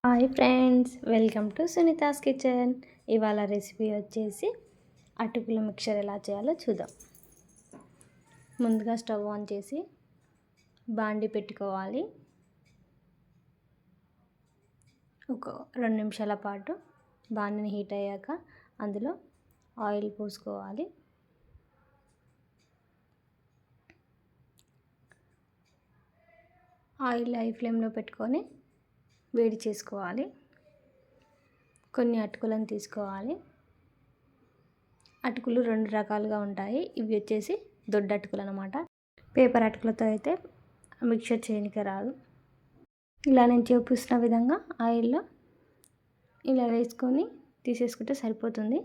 Hi friends, welcome to Sunita's kitchen. ఇవాళ recipe వచ్చేసి అటుకుల మిక్చర్ ఎలా చేయాలో చూద్దాం. ముందుగా స్టవ్ ఆన్ చేసి బాండి పెట్టుకోవాలి. ఒక 2 నిమిషాల పాటు బాండిని హీట్ అయ్యాక అందులో ఆయిల్ పోసుకోవాలి. ఆయిల్ హై ఫ్లేమ్లో పెట్టుకొని వేడి చేసుకోవాలి. కొన్ని అటుకులను తీసుకోవాలి. అటుకులు 2 రకాలుగా ఉంటాయి. ఇవి వచ్చేసి దొడ్డ అటుకులు అన్నమాట. పేపర్ అటుకులతో అయితే మిక్చర్ చేయడానికి రాదు. ఇలా నేను చూపిస్తున్న విధంగా ఆయిల్లో ఇలా వేసుకొని తీసేసుకుంటే సరిపోతుంది.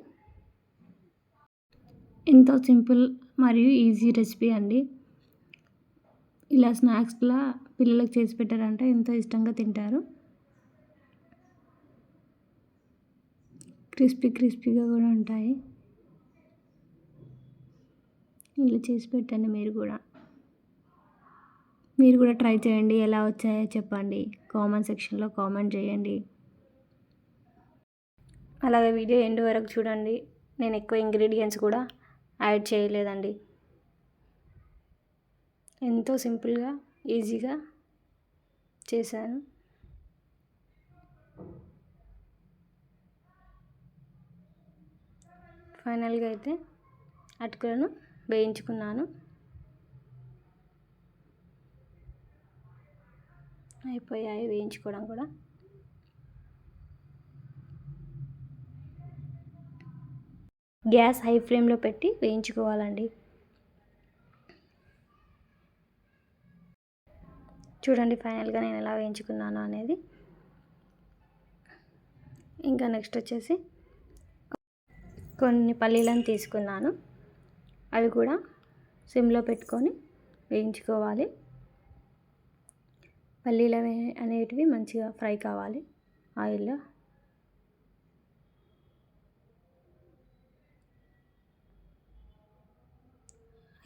ఎంతో సింపుల్ మరియు ఈజీ రెసిపీ అండి. ఇలా స్నాక్స్లా పిల్లలకు చేసి పెట్టారంటే ఎంతో ఇష్టంగా తింటారు. క్రిస్పీగా కూడా ఉంటాయి. ఇలా చేసి పెట్టండి. మీరు కూడా ట్రై చేయండి. ఎలా వచ్చాయో చెప్పండి. కామెంట్ సెక్షన్లో కామెంట్ చేయండి. అలాగే వీడియో ఎండ్ వరకు చూడండి. నేను ఎక్కువ ఇంగ్రీడియంట్స్ కూడా యాడ్ చేయలేదండి. ఎంతో సింపుల్గా ఈజీగా చేశాను. ఫైనల్గా అయితే అటుకులను వేయించుకున్నాను. అయిపోయాయి వేయించుకోవడం కూడా. గ్యాస్ హై ఫ్లేమ్లో పెట్టి వేయించుకోవాలండి. చూడండి ఫైనల్గా నేను ఎలా వేయించుకున్నాను అనేది. ఇంకా నెక్స్ట్ వచ్చేసి కొన్ని పల్లీలను తీసుకున్నాను. అవి కూడా సిమ్లో పెట్టుకొని వేయించుకోవాలి. పల్లీలు అనేటివి మంచిగా ఫ్రై కావాలి ఆయిల్లో.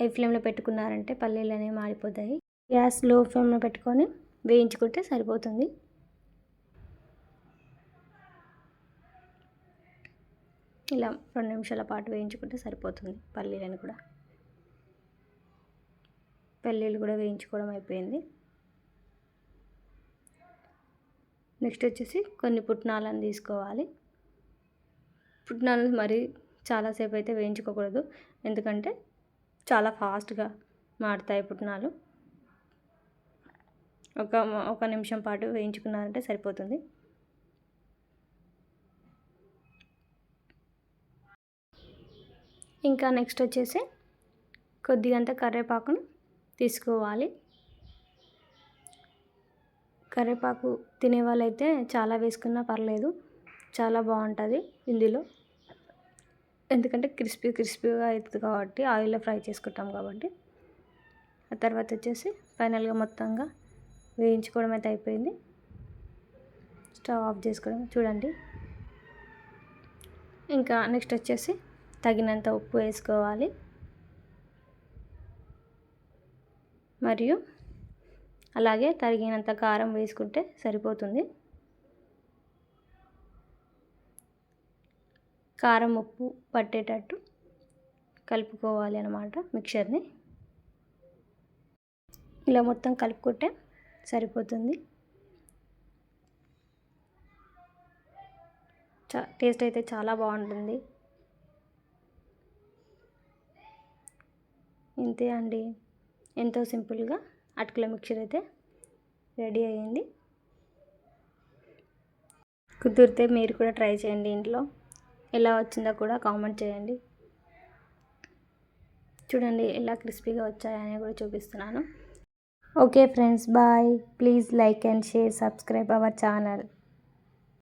హై ఫ్లేమ్లో పెట్టుకున్నారంటే పల్లీలు అనేవి మాడిపోతాయి. గ్యాస్ లో ఫ్లేమ్లో పెట్టుకొని వేయించుకుంటే సరిపోతుంది. ఇలా 2 నిమిషాల పాటు వేయించుకుంటే సరిపోతుంది. పల్లీలు కూడా వేయించుకోవడం అయిపోయింది. నెక్స్ట్ వచ్చేసి కొన్ని పుట్నాలను తీసుకోవాలి. పుట్నాలను మరి చాలాసేపు అయితే వేయించుకోకూడదు, ఎందుకంటే చాలా ఫాస్ట్గా మాడతాయి పుట్నాలు. ఒక నిమిషం పాటు వేయించుకున్నారంటే సరిపోతుంది. ఇంకా నెక్స్ట్ వచ్చేసి కొద్దిగంత కరివేపాకును తీసుకోవాలి. కరివేపాకు తినే వాళ్ళైతే చాలా వేసుకున్నా పర్లేదు, చాలా బాగుంటుంది ఇందులో. ఎందుకంటే క్రిస్పీగా అవుతుంది కాబట్టి, ఆయిల్లో ఫ్రై చేసుకుంటాం కాబట్టి. ఆ తర్వాత వచ్చేసి ఫైనల్గా మొత్తంగా వేయించుకోవడం అయితే అయిపోయింది. స్టవ్ ఆఫ్ చేసుకోవడం చూడండి. ఇంకా నెక్స్ట్ వచ్చేసి తగినంత ఉప్పు వేసుకోవాలి. మరియు అలాగే తగినంత కారం వేసుకుంటే సరిపోతుంది. కారం ఉప్పు పట్టేటట్టు కలుపుకోవాలి అన్నమాట మిక్చర్ని. ఇలా మొత్తం కలుపుకుంటే సరిపోతుంది. టేస్ట్ అయితే చాలా బాగుంటుంది. ఇంతే అండి, ఎంతో సింపుల్గా అటుకుల మిక్చర్ అయితే రెడీ అయ్యింది. కుదిరితే మీరు కూడా ట్రై చేయండి ఇంట్లో. ఎలా వచ్చిందో కూడా కామెంట్ చేయండి. చూడండి ఎలా క్రిస్పీగా వచ్చాయని కూడా చూపిస్తున్నాను. Okay friends, bye. Please like and share, subscribe our channel.